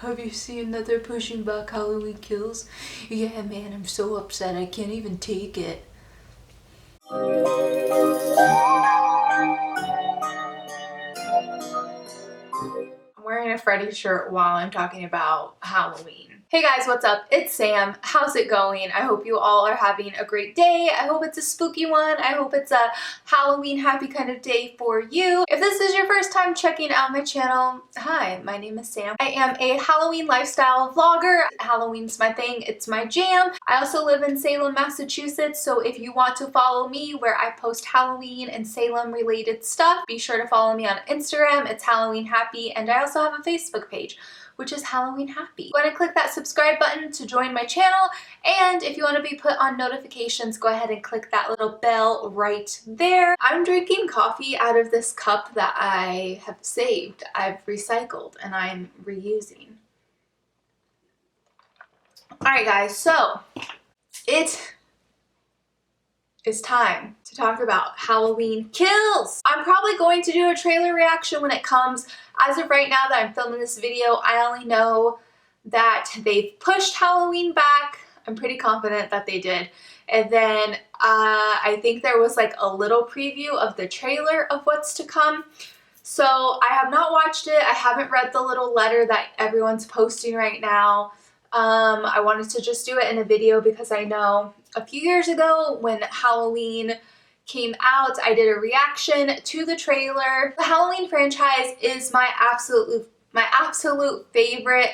have you seen that they're pushing back Halloween Kills? Yeah, man, I'm so upset. I can't even take it. I'm wearing a Freddy shirt while I'm talking about Halloween. Hey guys, what's up? It's Sam. How's it going? I hope you all are having a great day. I hope it's a spooky one. I hope it's a Halloween happy kind of day for you. If this is your first time checking out my channel, hi, my name is Sam. I am a Halloween lifestyle vlogger. Halloween's my thing. It's my jam. I also live in Salem, Massachusetts, so if you want to follow me where I post Halloween and Salem related stuff, be sure to follow me on Instagram. It's Halloween Happy, and I also have a Facebook page, which is Halloween Happy. Go ahead and click that subscribe button to join my channel, and if you want to be put on notifications, go ahead and click that little bell right there. I'm drinking coffee out of this cup that I have saved, I've recycled, and I'm reusing. Alright guys, so it is time to talk about Halloween Kills. I'm probably going to do a trailer reaction when it comes. As of right now that I'm filming this video, I only know that they've pushed Halloween back. I'm pretty confident that they did. And then I think there was like a little preview of the trailer of what's to come. So I have not watched it. I haven't read the little letter that everyone's posting right now. I wanted to just do it in a video because I know a few years ago when Halloween came out, I did a reaction to the trailer. The Halloween franchise is my absolute favorite.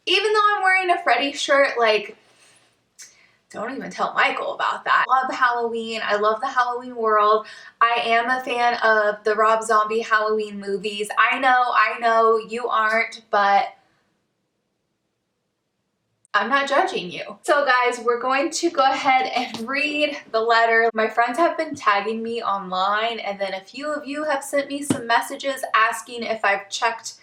Even though I'm wearing a Freddy shirt, like, don't even tell Michael about that. I love Halloween. I love the Halloween world. I am a fan of the Rob Zombie Halloween movies. I know you aren't, but I'm not judging you. So guys, we're going to go ahead and read the letter. My friends have been tagging me online, and then a few of you have sent me some messages asking if I've checked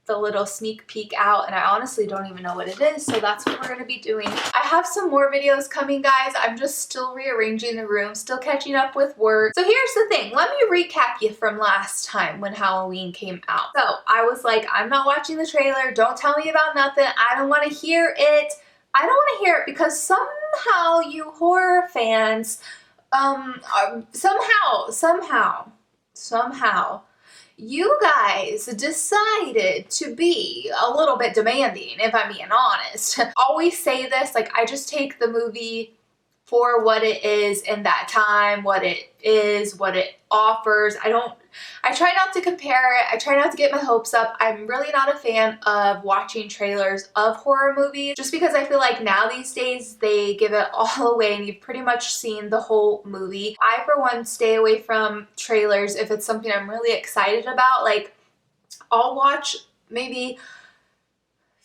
the little sneak peek out, and I honestly don't even know what it is, so that's what we're going to be doing. I have some more videos coming, guys. I'm just still rearranging the room, still catching up with work. So here's the thing. Let me recap you from last time when Halloween came out. So I was like, I'm not watching the trailer. Don't tell me about nothing. I don't want to hear it. I don't want to hear it because somehow you horror fans, somehow, you guys decided to be a little bit demanding, if I'm being honest. Always say this, like, I just take the movie for what it is in that time, what it is, what it offers. I try not to compare it. I try not to get my hopes up. I'm really not a fan of watching trailers of horror movies just because I feel like now these days they give it all away and you've pretty much seen the whole movie. I, for one, stay away from trailers if it's something I'm really excited about. Like, I'll watch maybe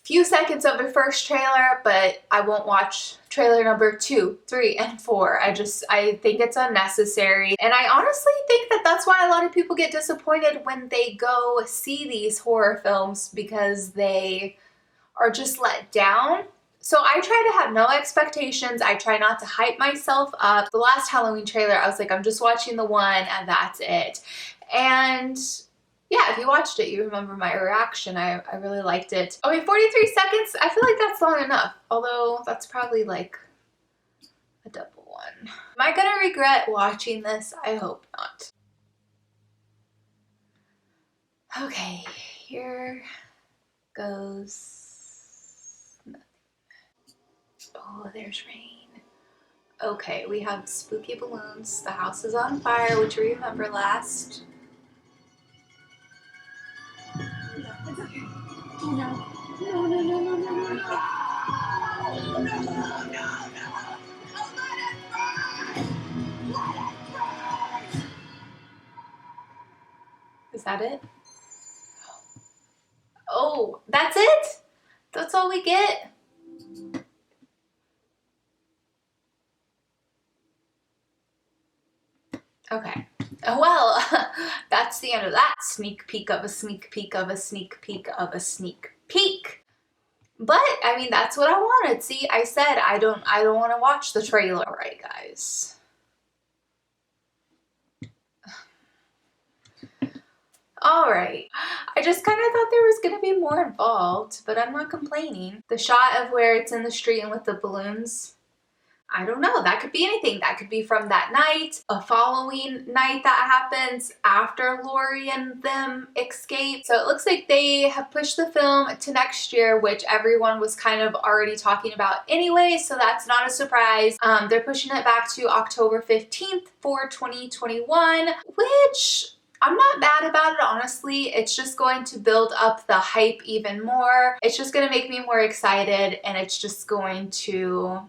few seconds of the first trailer, but I won't watch trailer number 2, 3, and 4. I think it's unnecessary. And I honestly think that that's why a lot of people get disappointed when they go see these horror films, because they are just let down. So I try to have no expectations. I try not to hype myself up. The last Halloween trailer, I was like, I'm just watching the one and that's it. And yeah, if you watched it, you remember my reaction. I really liked it. Okay, 43 seconds. I feel like that's long enough. Although that's probably like a double one. Am I gonna regret watching this? I hope not. Okay, here goes nothing. Oh, there's rain. Okay, we have spooky balloons. The house is on fire, which we remember last. It's okay. Oh no. No, no, no, no, no, no, no. No, no, no, no. Oh, let it burn! Let it burn! Is that it? Oh, that's it? That's all we get? Okay. Well, that's the end of that sneak peek of a sneak peek of a sneak peek of a sneak peek. But I mean, that's what I wanted. See, I said I don't want to watch the trailer. All right, guys. Alright. I just kind of thought there was going to be more involved, but I'm not complaining. The shot of where it's in the street and with the balloons, I don't know. That could be anything. That could be from that night, a following night that happens after Lori and them escape. So it looks like they have pushed the film to next year, which everyone was kind of already talking about anyway, so that's not a surprise. They're pushing it back to October 15th for 2021, which I'm not mad about it, honestly. It's just going to build up the hype even more. It's just going to make me more excited, and it's just going to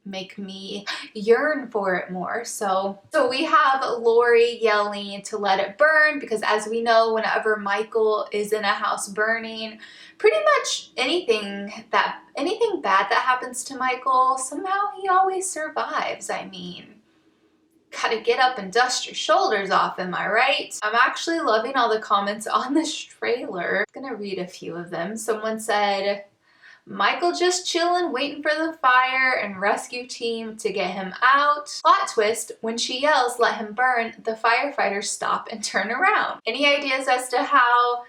make me yearn for it more. So we have Lori yelling to let it burn, because as we know, whenever Michael is in a house burning, pretty much anything bad that happens to Michael, somehow he always survives. I mean, gotta get up and dust your shoulders off, am I right? I'm actually loving all the comments on this trailer. I'm gonna read a few of them. Someone said, Michael just chilling, waiting for the fire and rescue team to get him out. Plot twist, when she yells, let him burn, the firefighters stop and turn around. Any ideas as to how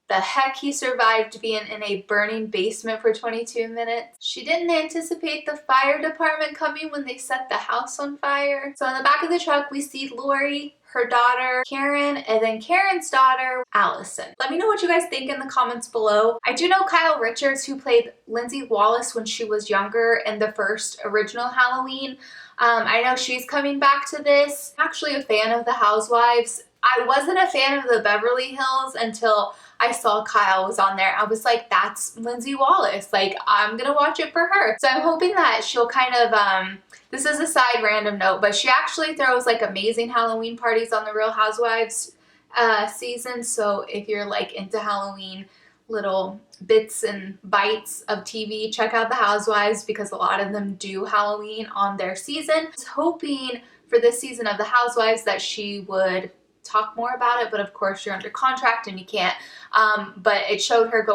the heck he survived being in a burning basement for 22 minutes? She didn't anticipate the fire department coming when they set the house on fire. So in the back of the truck, we see Lori, her daughter, Karen, and then Karen's daughter, Allison. Let me know what you guys think in the comments below. I do know Kyle Richards, who played Lindsay Wallace when she was younger in the first original Halloween. I know she's coming back to this. I'm actually a fan of the Housewives. I wasn't a fan of the Beverly Hills until I saw Kyle was on there. I was like, that's Lindsay Wallace. Like, I'm gonna watch it for her. So I'm hoping that she'll kind of, this is a side random note, but she actually throws like amazing Halloween parties on the Real Housewives season. So if you're like into Halloween little bits and bites of TV, check out the Housewives, because a lot of them do Halloween on their season. I was hoping for this season of the Housewives that she would talk more about it, but of course you're under contract and you can't. But it showed her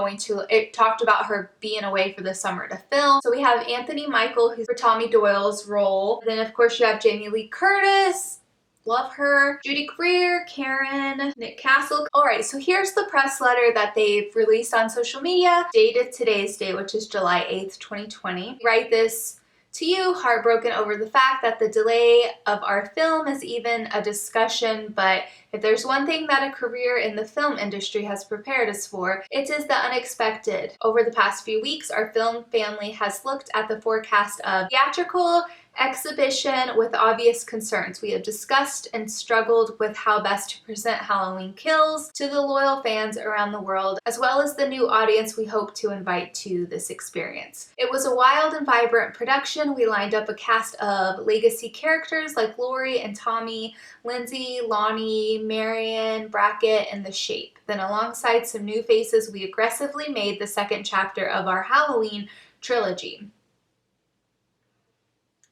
it talked about her being away for the summer to film. So we have Anthony Michael, who's for Tommy Doyle's role. Then of course you have Jamie Lee Curtis, love her, Judy Greer, Karen, Nick Castle. Alright, so here's the press letter that they've released on social media, dated today's date, which is July 8th, 2020. Write this to you, heartbroken over the fact that the delay of our film is even a discussion, but if there's one thing that a career in the film industry has prepared us for, it is the unexpected. Over the past few weeks, our film family has looked at the forecast of theatrical exhibition with obvious concerns. We have discussed and struggled with how best to present Halloween Kills to the loyal fans around the world, as well as the new audience we hope to invite to this experience. It was a wild and vibrant production. We lined up a cast of legacy characters like Lori and Tommy, Lindsay, Lonnie, Marion, Brackett, and The Shape. Then alongside some new faces, we aggressively made the second chapter of our Halloween trilogy.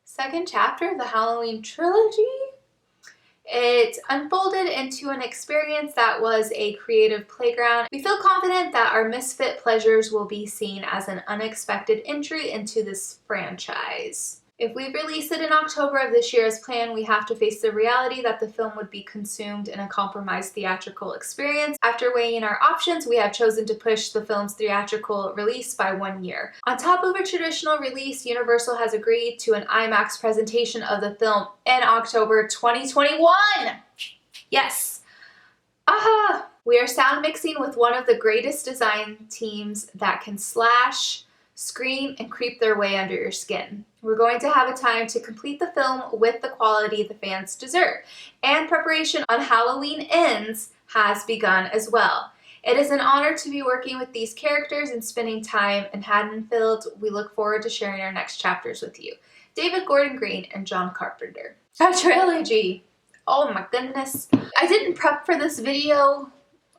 Second chapter of the Halloween trilogy? It unfolded into an experience that was a creative playground. We feel confident that our misfit pleasures will be seen as an unexpected entry into this franchise. If we release it in October of this year as planned, we have to face the reality that the film would be consumed in a compromised theatrical experience. After weighing our options, we have chosen to push the film's theatrical release by 1 year. On top of a traditional release, Universal has agreed to an IMAX presentation of the film in October 2021. Yes. Aha! We are sound mixing with one of the greatest design teams that can slash, scream, and creep their way under your skin. We're going to have a time to complete the film with the quality the fans deserve, and preparation on Halloween Ends has begun as well. It is an honor to be working with these characters and spending time in Haddonfield. We look forward to sharing our next chapters with you. David Gordon Green and John Carpenter. A trilogy! Oh my goodness. I didn't prep for this video,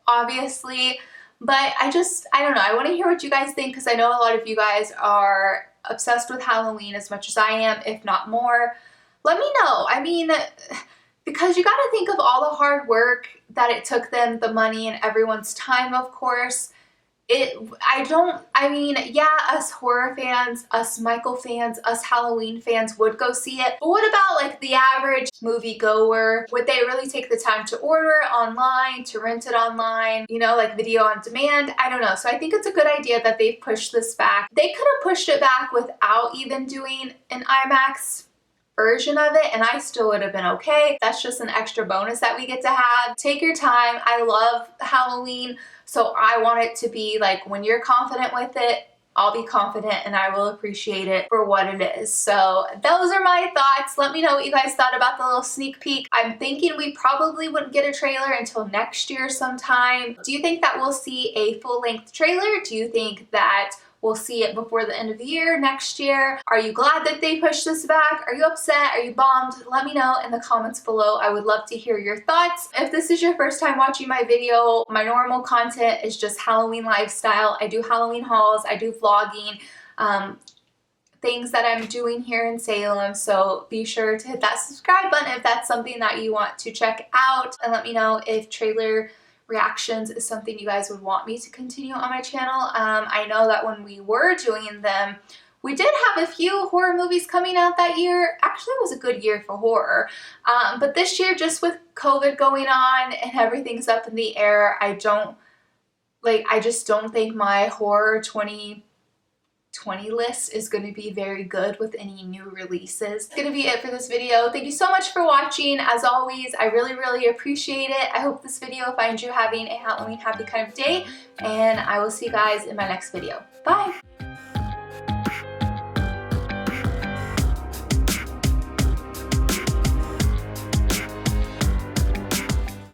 obviously, but I don't know. I want to hear what you guys think, because I know a lot of you guys are obsessed with Halloween as much as I am, if not more. Let me know. I mean, because you got to think of all the hard work that it took them, the money and everyone's time, of course. I mean, yeah, us horror fans, us Michael fans, us Halloween fans would go see it. But what about like the average movie goer? Would they really take the time to order it online, to rent it online, you know, like video on demand? I don't know. So I think it's a good idea that they've pushed this back. They could have pushed it back without even doing an IMAX version of it, and I still would have been okay. That's just an extra bonus that we get to have. Take your time. I love Halloween, so I want it to be like when you're confident with it, I'll be confident and I will appreciate it for what it is. So those are my thoughts. Let me know what you guys thought about the little sneak peek. I'm thinking we probably wouldn't get a trailer until next year sometime. Do you think that we'll see a full-length trailer? Do you think that we'll see it before the end of the year, next year? Are you glad that they pushed this back? Are you upset? Are you bummed? Let me know in the comments below. I would love to hear your thoughts. If this is your first time watching my video, my normal content is just Halloween lifestyle. I do Halloween hauls, I do vlogging, things that I'm doing here in Salem, so be sure to hit that subscribe button if that's something that you want to check out, and let me know if trailer reactions is something you guys would want me to continue on my channel. I know that when we were doing them, we did have a few horror movies coming out that year. Actually, it was a good year for horror. But this year, just with COVID going on and everything's up in the air, I just don't think my horror 2020 list is going to be very good with any new releases. That's going to be it for this video. Thank you so much for watching. As always, I really appreciate it. I hope this video finds you having a Halloween happy kind of day, and I will see you guys in my next video. Bye!